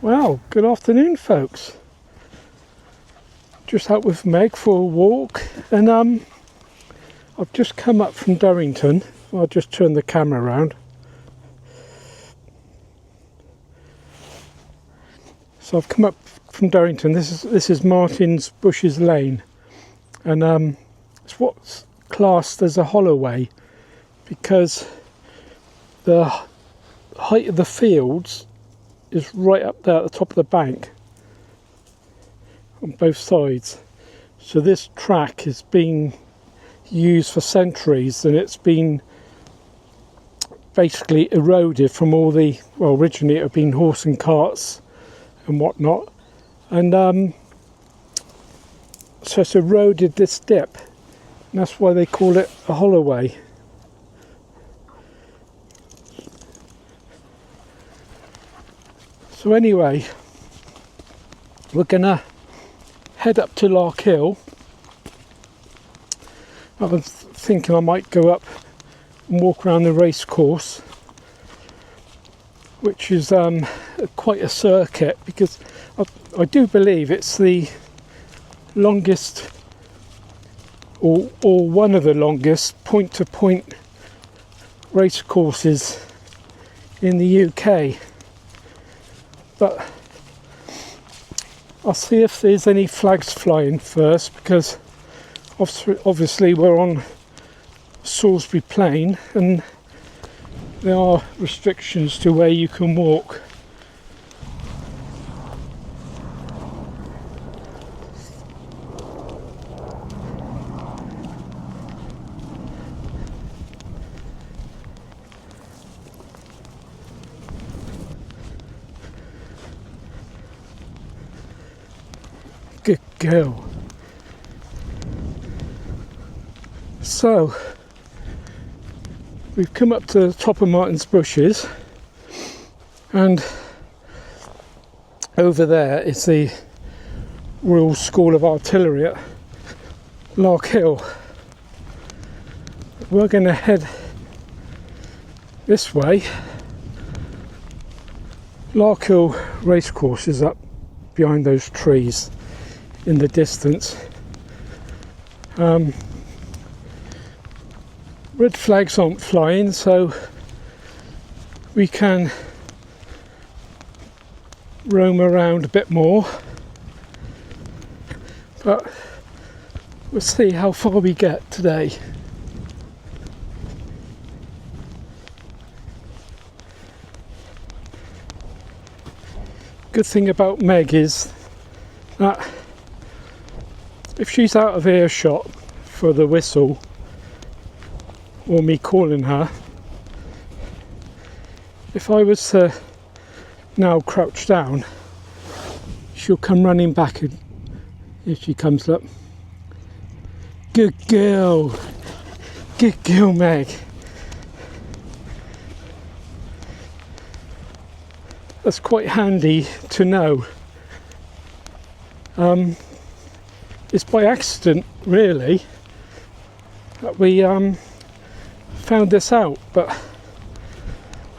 Well, good afternoon, folks. Just out with Meg for a walk, and I've just come up from Durrington. I'll just turn the camera around. So I've come up from Durrington. This is Martin's Bushes Lane, and it's what's classed as a holloway because the height of the fields is right up there at the top of the bank on both sides. So this track has been used for centuries, and it's been basically eroded from all the, well, originally it had been horse and carts and whatnot, and so it's eroded this dip, and that's why they call it a holloway. So anyway, we're gonna head up to Lark Hill. I was thinking I might go up and walk around the race course, which is quite a circuit, because I do believe it's the longest, or one of the longest point-to-point race courses in the UK. But I'll see if there's any flags flying first, because obviously we're on Salisbury Plain and there are restrictions to where you can walk. Good girl. So we've come up to the top of Martin's Bushes, and over there is the Royal School of Artillery at Lark Hill. We're going to head this way. Lark Hill racecourse is up behind those trees in the distance. Red flags aren't flying, so we can roam around a bit more, but we'll see how far we get today. Good thing about Meg is that if she's out of earshot for the whistle or me calling her, if I was to now crouch down, she'll come running back, and if she comes up. Good girl, Meg. That's quite handy to know. It's by accident, really, that we found this out, but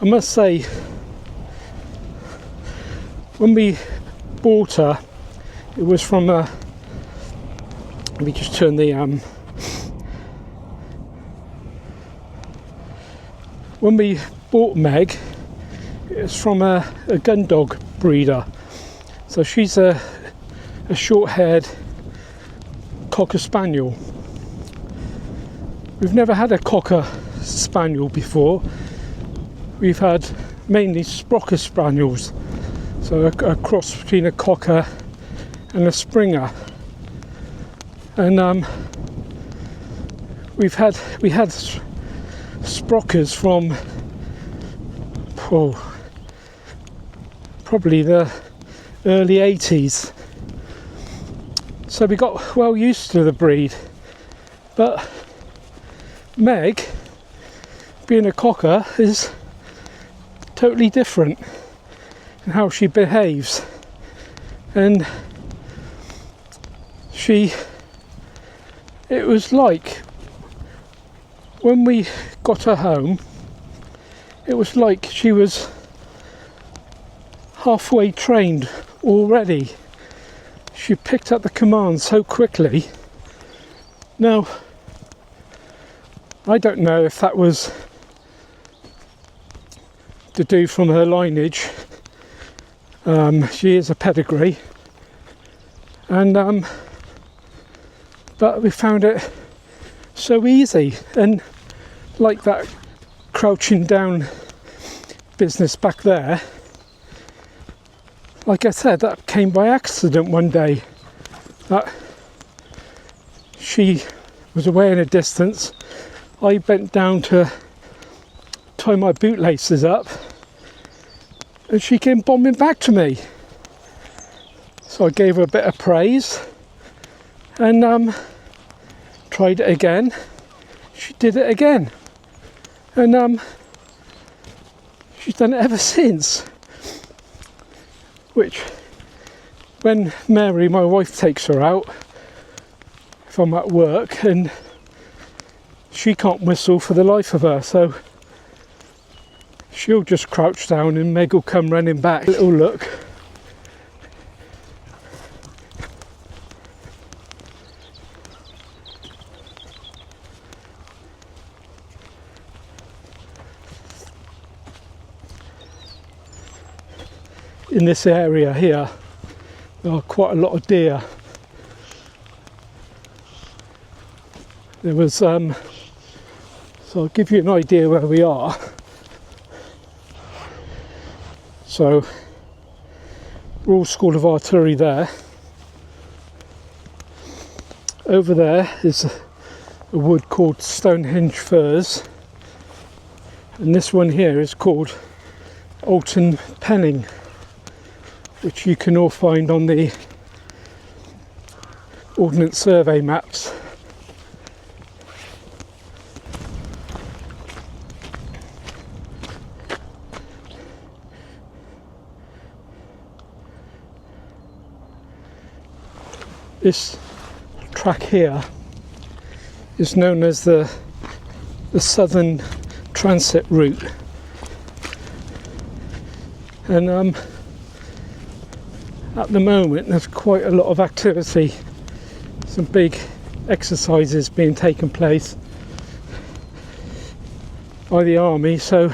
I must say, when we bought her, it was from a, let me just turn the when we bought Meg, it's from a gun dog breeder. So she's a short-haired Cocker Spaniel. We've never had a Cocker Spaniel before. We've had mainly Sprocker Spaniels, so a cross between a Cocker and a Springer. And we had Sprockers from probably the early 80s. So we got well used to the breed, but Meg, being a Cocker, is totally different in how she behaves, and it was like when we got her home, it was like she was halfway trained already. She picked up the command so quickly. Now, I don't know if that was to do from her lineage. She is a pedigree, and but we found it so easy, and like that crouching down business back there, like I said, that came by accident one day. That she was away in a distance. I bent down to tie my bootlaces up, and she came bombing back to me. So I gave her a bit of praise and tried it again. She did it again, and she's done it ever since. Which, when Mary, my wife, takes her out, if I'm at work, and she can't whistle for the life of her, so she'll just crouch down and Meg will come running back. A little look. In this area here, there are quite a lot of deer. There was, so I'll give you an idea where we are. So, Royal School of Artillery there. Over there is a wood called Stonehenge firs, and this one here is called Alton Penning, which you can all find on the Ordnance Survey maps. This track here is known as the Southern Transit Route, and at the moment there's quite a lot of activity, some big exercises being taken place by the army, so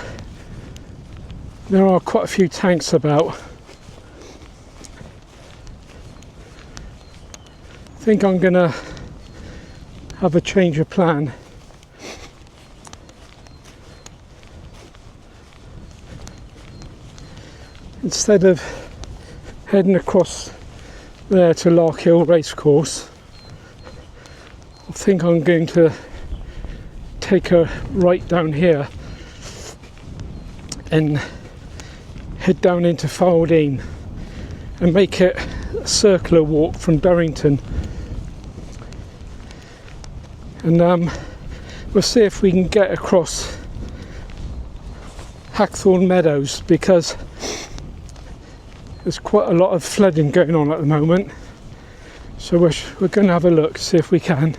there are quite a few tanks about. I think I'm gonna have a change of plan. Instead of heading across there to Larkhill Racecourse, I think I'm going to take her right down here and head down into Figheldean and make it a circular walk from Durrington, and we'll see if we can get across Hackthorn Meadows, because there's quite a lot of flooding going on at the moment, so we're going to have a look, see if we can.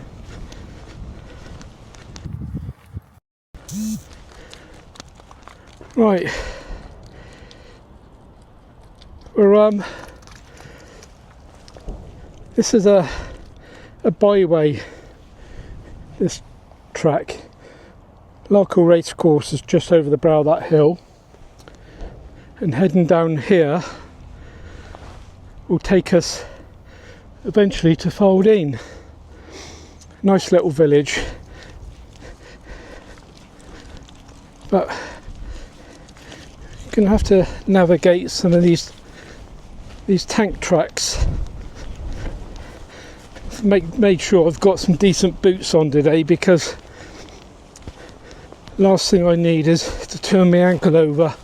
Right, we're this is a byway, this track. Larkhill Racecourse is just over the brow of that hill, and heading down here will take us eventually to Figheldean. Nice little village, but you're going to have to navigate some of these tank tracks. Made sure I've got some decent boots on today, because last thing I need is to turn my ankle over.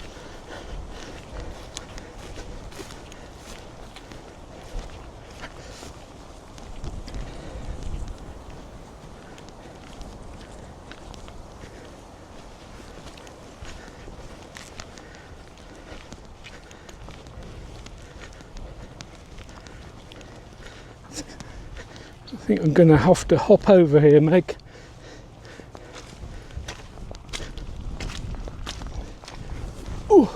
I think I'm going to have to hop over here, Meg. Ooh.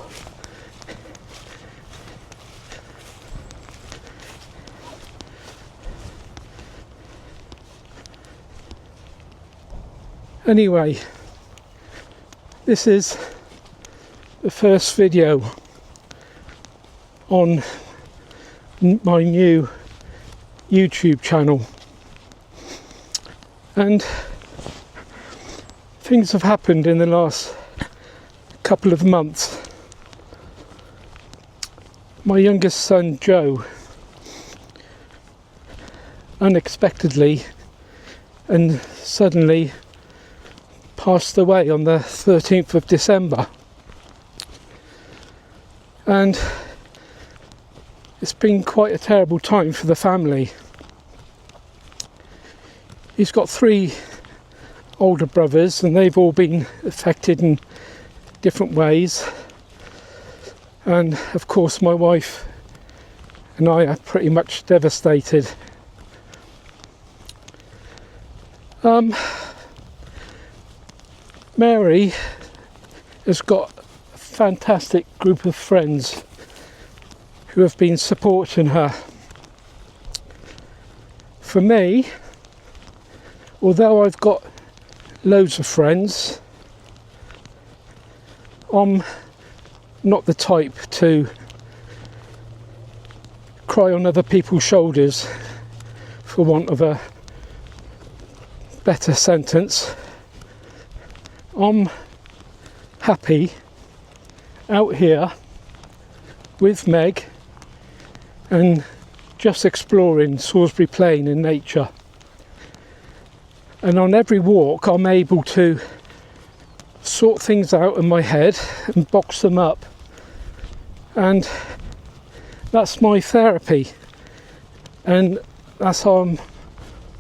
Anyway, this is the first video on my new YouTube channel, and things have happened in the last couple of months. My youngest son Joe unexpectedly and suddenly passed away on the 13th of December, and it's been quite a terrible time for the family. He's got 3 older brothers and they've all been affected in different ways, and of course my wife and I are pretty much devastated. Mary has got a fantastic group of friends who have been supporting her. For me, although I've got loads of friends, I'm not the type to cry on other people's shoulders, for want of a better sentence. I'm happy out here with Meg and just exploring Salisbury Plain in nature. And on every walk I'm able to sort things out in my head and box them up, and that's my therapy, and that's how I'm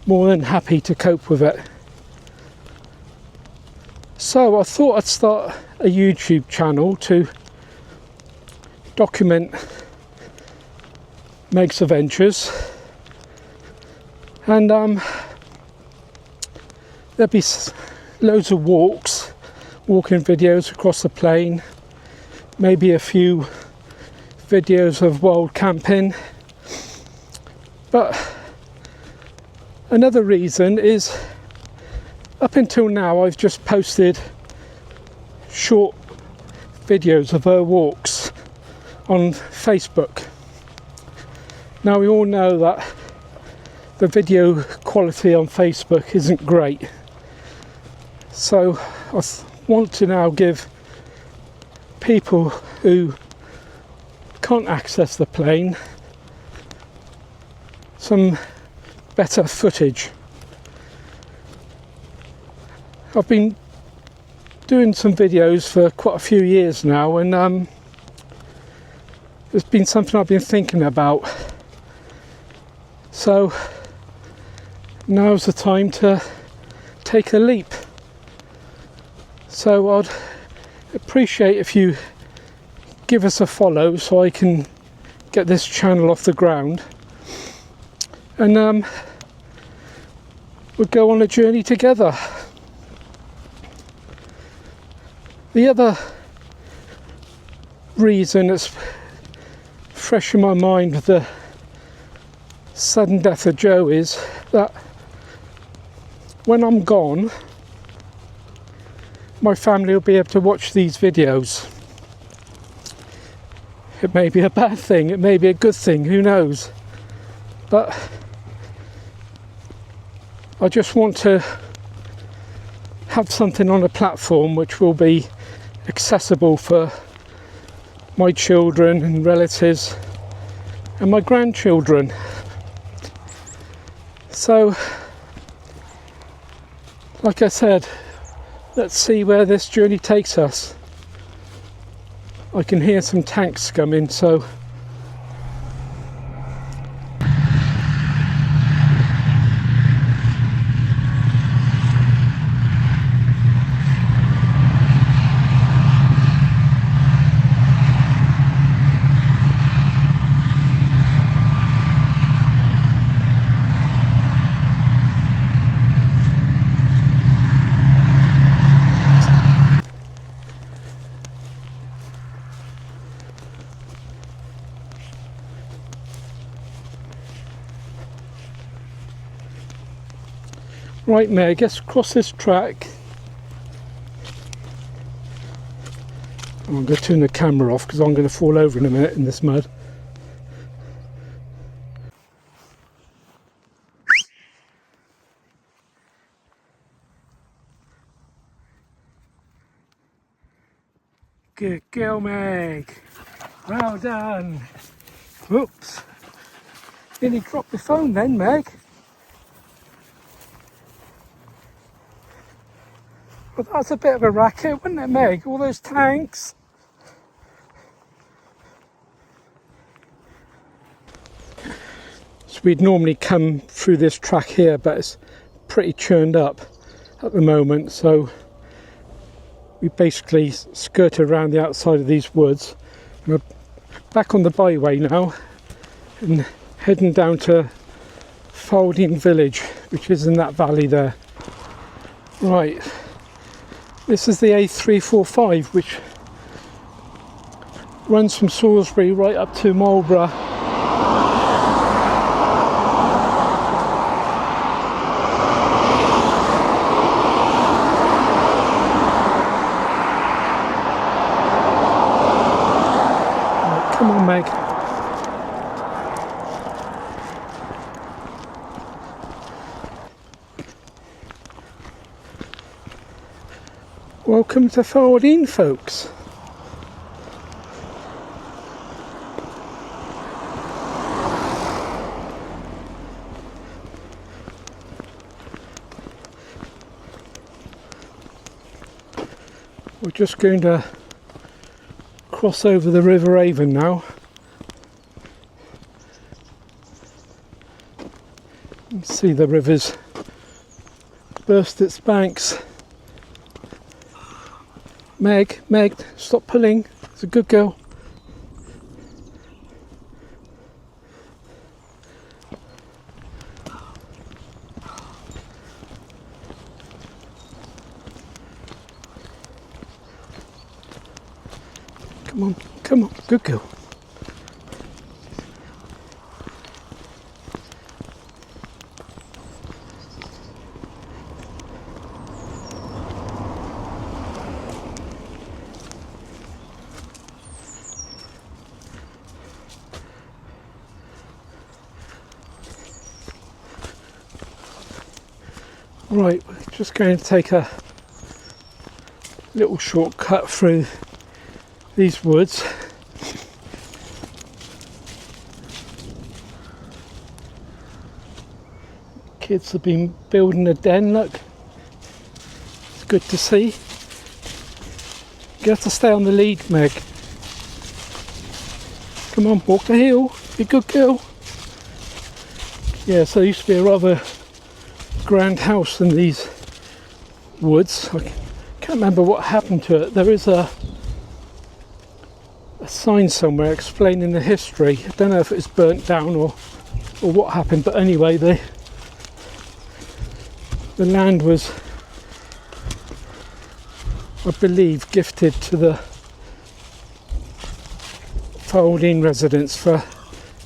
more than happy to cope with it. So I thought I'd start a YouTube channel to document Meg's adventures, and there'll be loads of walking videos across the plain, maybe a few videos of wild camping. But another reason is, up until now I've just posted short videos of her walks on Facebook. Now we all know that the video quality on Facebook isn't great, so I want to now give people who can't access the plain some better footage. I've been doing some videos for quite a few years now, and it's been something I've been thinking about. So now's the time to take a leap. So I'd appreciate if you give us a follow so I can get this channel off the ground, and we'll go on a journey together. The other reason that's fresh in my mind with the sudden death of Joe is that when I'm gone, my family will be able to watch these videos. It may be a bad thing, it may be a good thing, who knows, but I just want to have something on a platform which will be accessible for my children and relatives and my grandchildren. So, like I said, let's see where this journey takes us. I can hear some tanks coming, so right, Meg, let's cross this track I'm going to turn the camera off because I'm going to fall over in a minute in this mud. Good girl, Meg. Well done. Whoops. Nearly dropped the phone then, Meg. Well, that's a bit of a racket, wasn't it, Meg? All those tanks. So we'd normally come through this track here, but it's pretty churned up at the moment, so we basically skirted around the outside of these woods. We're back on the byway now and heading down to Figheldean village, which is in that valley there. Right, this is the A345, which runs from Salisbury right up to Marlborough. Come on, Meg. Welcome to Figheldean, folks. We're just going to cross over the River Avon now. You can see the river's burst its banks. Meg, stop pulling. It's a good girl. Come on, good girl. Right, we're just going to take a little shortcut through these woods. Kids have been building a den, look. It's good to see. You have to stay on the lead, Meg. Come on, walk the hill. Be a good girl. Yeah, so there used to be a rather grand house in these woods. I can't remember what happened to it. There is a sign somewhere explaining the history. I don't know if it was burnt down or what happened, but anyway, the land was, I believe, gifted to the Figheldean residents for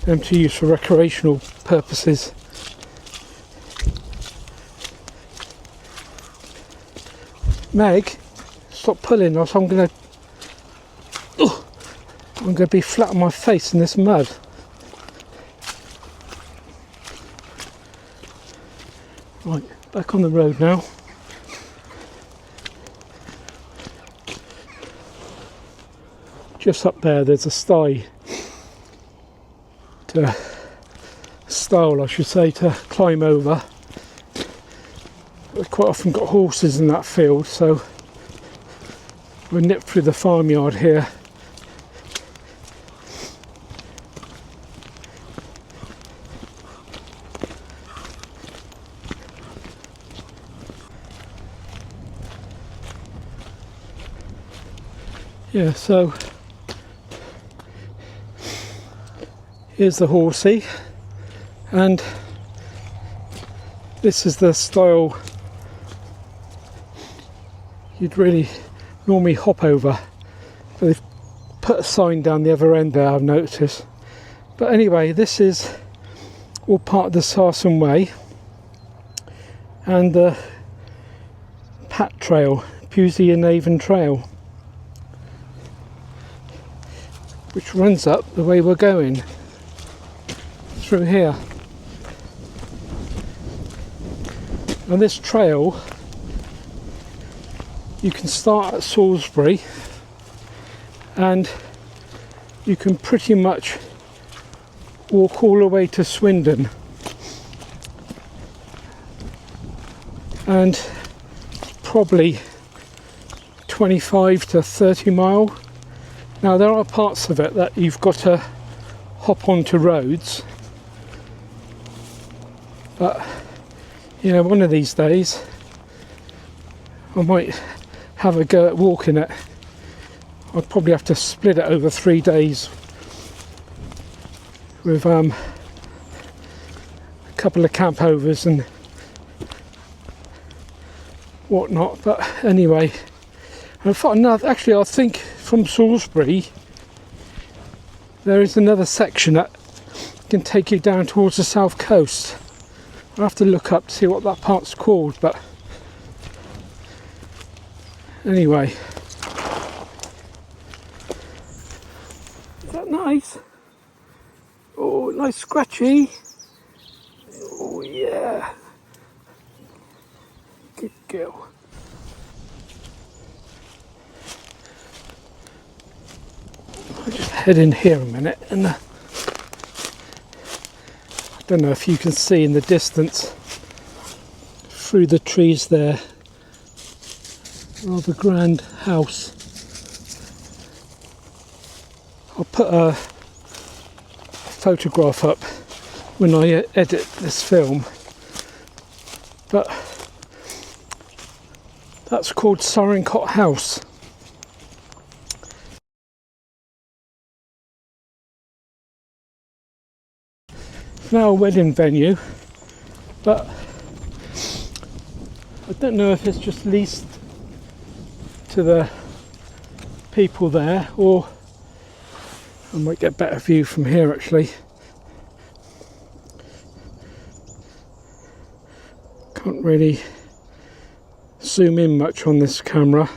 them to use for recreational purposes. Meg, stop pulling, or else I'm going to be flat on my face in this mud. Right, back on the road now. Just up there's a stile, I should say, to climb over. We've quite often got horses in that field, so we'll nip through the farmyard here. Yeah, so here's the horsey, and this is the stile you'd really normally hop over, but they've put a sign down the other end there, I've noticed. But anyway, this is all part of the Sarsen Way and the Pat Trail, Figheldean Avon Trail. which runs up the way we're going, through here. And this trail, you can start at Salisbury and you can pretty much walk all the way to Swindon, and probably 25 to 30 mile. Now there are parts of it that you've got to hop onto roads, but you know, one of these days I might have a go at walking it. I'd probably have to split it over 3 days with a couple of campovers and whatnot. But anyway, actually I think from Salisbury there is another section that can take you down towards the south coast. I'll have to look up to see what that part's called, but anyway. Is that nice? Oh, nice scratchy. Oh yeah. Good girl. I'll just head in here a minute, and I don't know if you can see in the distance through the trees there, rather grand house. I'll put a photograph up when I edit this film, but that's called Sarsen House. It's now a wedding venue, but I don't know if it's just leased to the people there, or I might get a better view from here actually. Can't really zoom in much on this camera.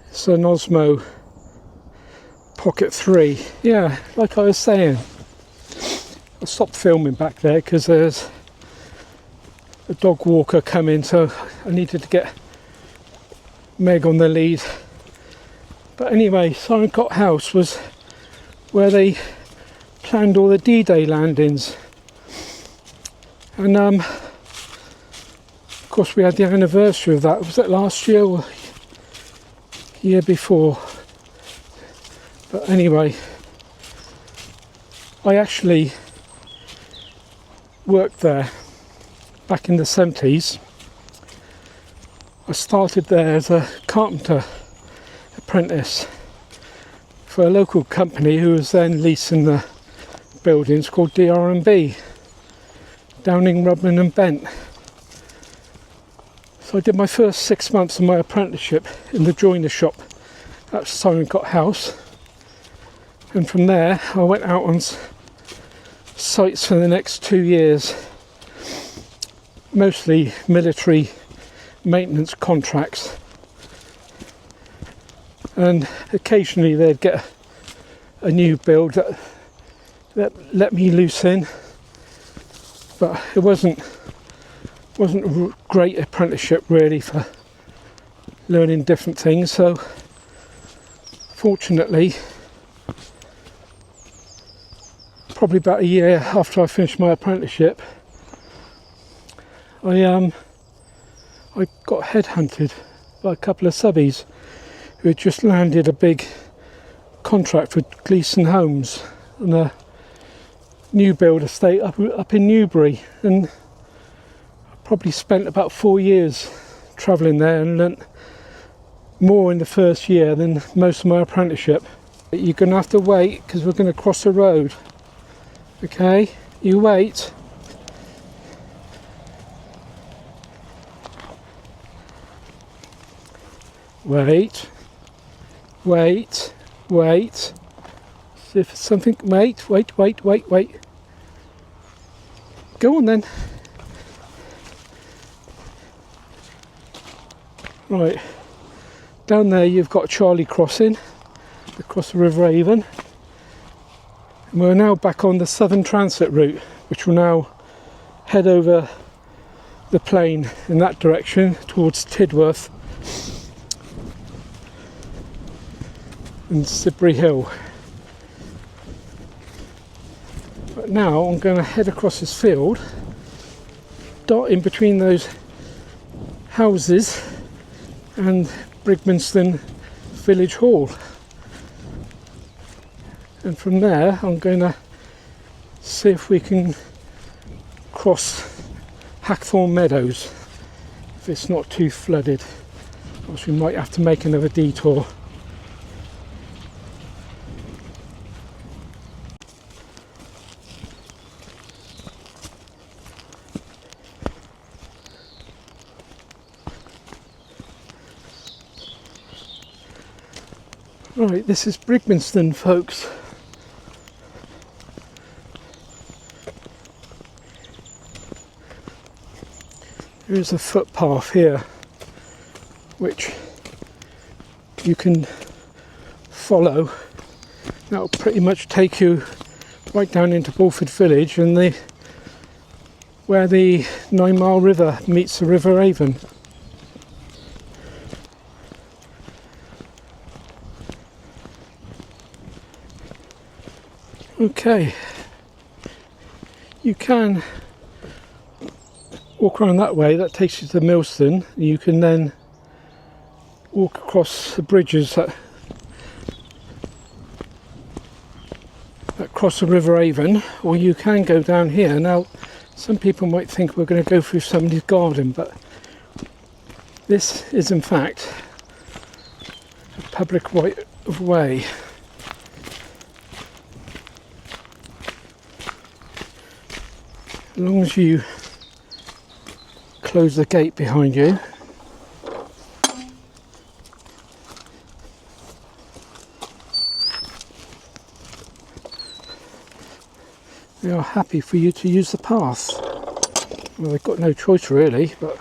It's an Osmo Pocket 3. Yeah, like I was saying, I stopped filming back there because there's a dog walker coming, so I needed to get Meg on the lead. But anyway, Sarsen House was where they planned all the D-Day landings, and of course we had the anniversary of that. Was it last year or year before? But anyway, I actually worked there back in the 70s. I started there as a carpenter apprentice for a local company who was then leasing the buildings, called DRB, Downing, Rubman and Bent. So I did my first 6 months of my apprenticeship in the joiner shop at Sarsen House, and from there I went out on sites for the next 2 years, mostly military maintenance contracts, and occasionally they'd get a new build that let me loose in, but it wasn't a great apprenticeship really for learning different things. So fortunately, probably about a year after I finished my apprenticeship, I got headhunted by a couple of subbies who had just landed a big contract for Gleeson Homes on a new build estate up in Newbury, and I probably spent about 4 years travelling there and learnt more in the first year than most of my apprenticeship. You're going to have to wait because we're going to cross the road. Okay, you wait. Wait. See if it's something. Wait. Go on then. Right. Down there you've got Charlie crossing. across the River Avon. And we're now back on the southern transit route, which will now head over the plain in that direction towards Tidworth and Salisbury Hill. But now I'm going to head across this field, dart in between those houses and Brigmerston Village Hall. And from there I'm going to see if we can cross Hackthorne Meadows if it's not too flooded. Or else we might have to make another detour. Right, this is Brigmerston, folks. There is a footpath here which you can follow. That will pretty much take you right down into Bulford Village and where the 9 Mile River meets the River Avon. Okay, you can walk around that way, that takes you to Millstone. You can then walk across the bridges that cross the River Avon, or you can go down here. Now, some people might think we're going to go through somebody's garden, but this is in fact a public right of way. As long as you close the gate behind you, they are happy for you to use the path. Well, they've got no choice really, but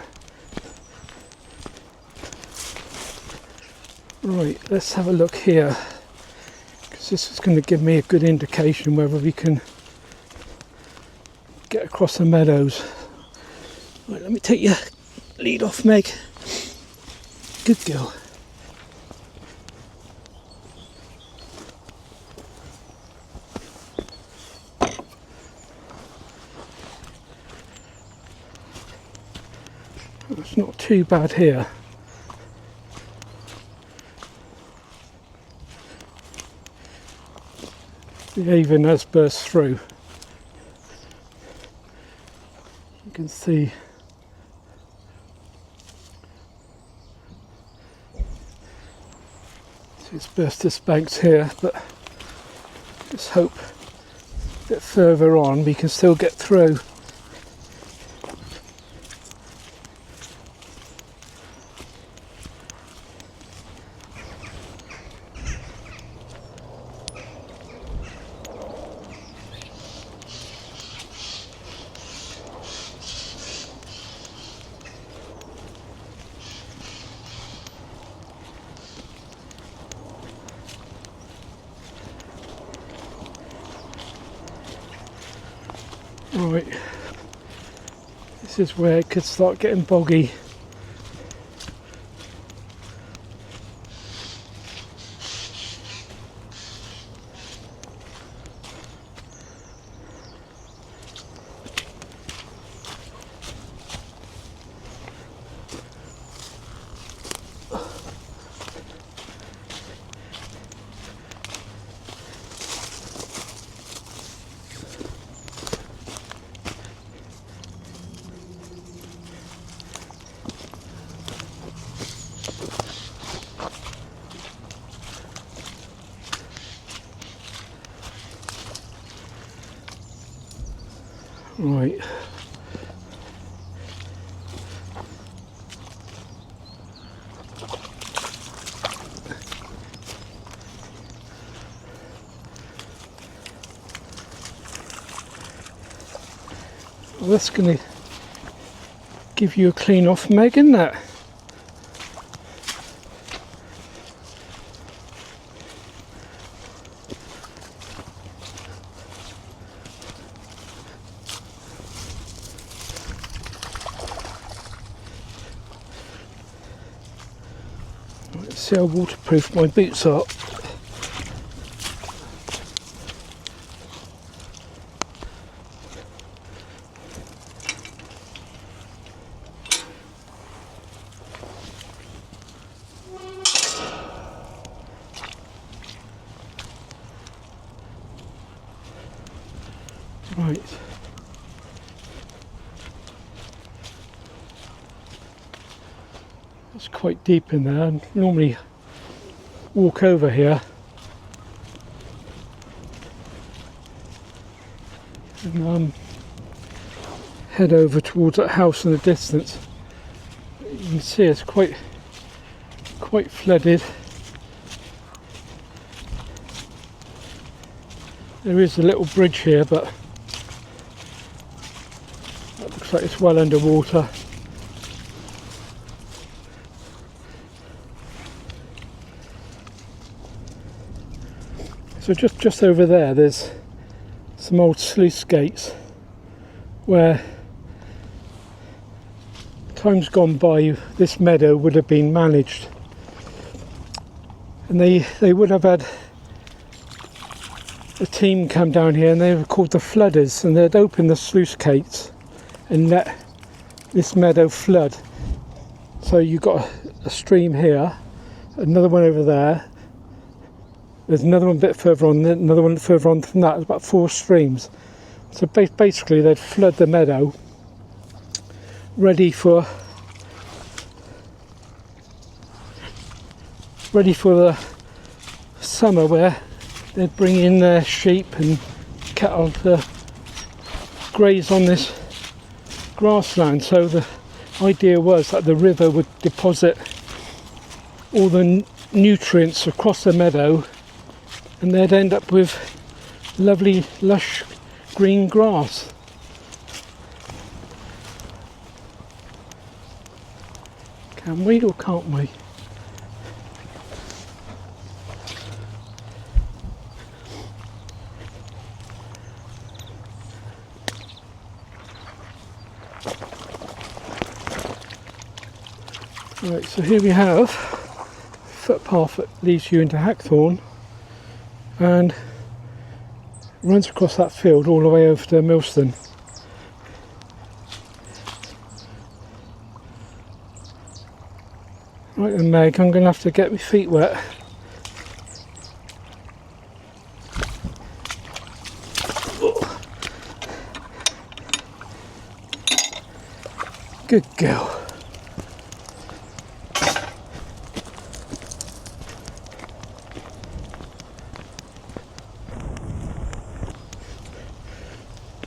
right, let's have a look here, because this is going to give me a good indication whether we can get across the meadows. Right, let me take your lead off, Meg. Good girl. It's not too bad here. The Avon has burst through. You can see it's burst its banks here, but let's hope a bit further on we can still get through. Right, this is where it could start getting boggy. Right. Well, that's going to give you a clean off, Meg, isn't that? Let's see how waterproof my boots are. Right. It's quite deep in there. I normally walk over here and head over towards that house in the distance. You can see it's quite flooded. There is a little bridge here, but that looks like it's well underwater. So just over there, there's some old sluice gates where times gone by this meadow would have been managed, and they would have had a team come down here, and they were called the flooders, and they'd open the sluice gates and let this meadow flood. So you've got a stream here, another one over there, there's another one a bit further on, another one further on from that. There's about 4 streams. So basically they'd flood the meadow ready for the summer, where they'd bring in their sheep and cattle to graze on this grassland. So the idea was that the river would deposit all the nutrients across the meadow, and they'd end up with lovely lush green grass. Can we or can't we? Right, so here we have a footpath that leads you into Hackthorne and runs across that field all the way over to Millston. Right then, Meg, I'm going to have to get my feet wet. Good girl.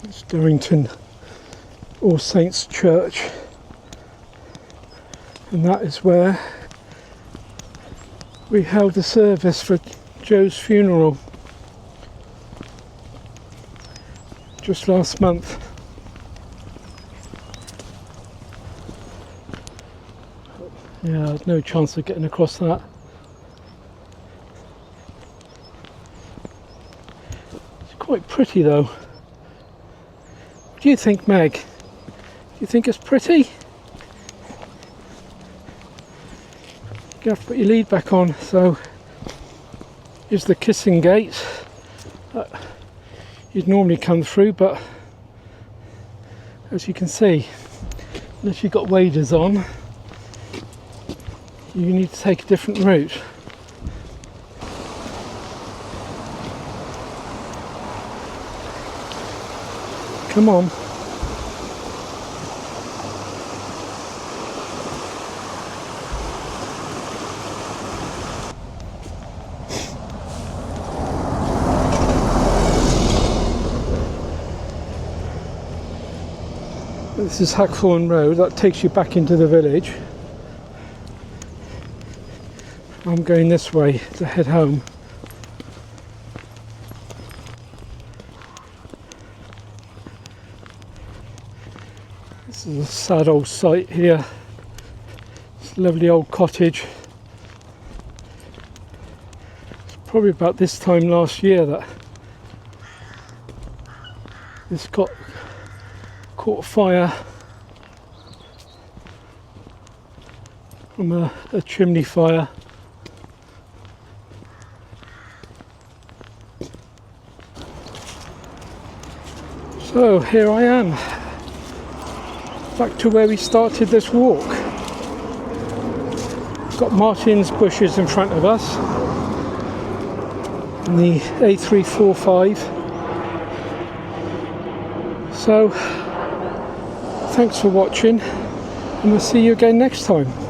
It's Durrington All Saints Church, and that is where we held the service for Joe's funeral just last month. Yeah, I had no chance of getting across that. It's quite pretty though. What do you think, Meg? Do you think it's pretty? You have to put your lead back on. So here's the kissing gate that you'd normally come through, but as you can see, unless you've got waders on, you need to take a different route. Come on. This is Hackthorne Road, that takes you back into the village. I'm going this way to head home. This is a sad old site here. It's a lovely old cottage. It's probably about this time last year that this caught fire from a chimney fire. So here I am, back to where we started this walk. Got Martin's bushes in front of us, and the A345. So thanks for watching, and we'll see you again next time.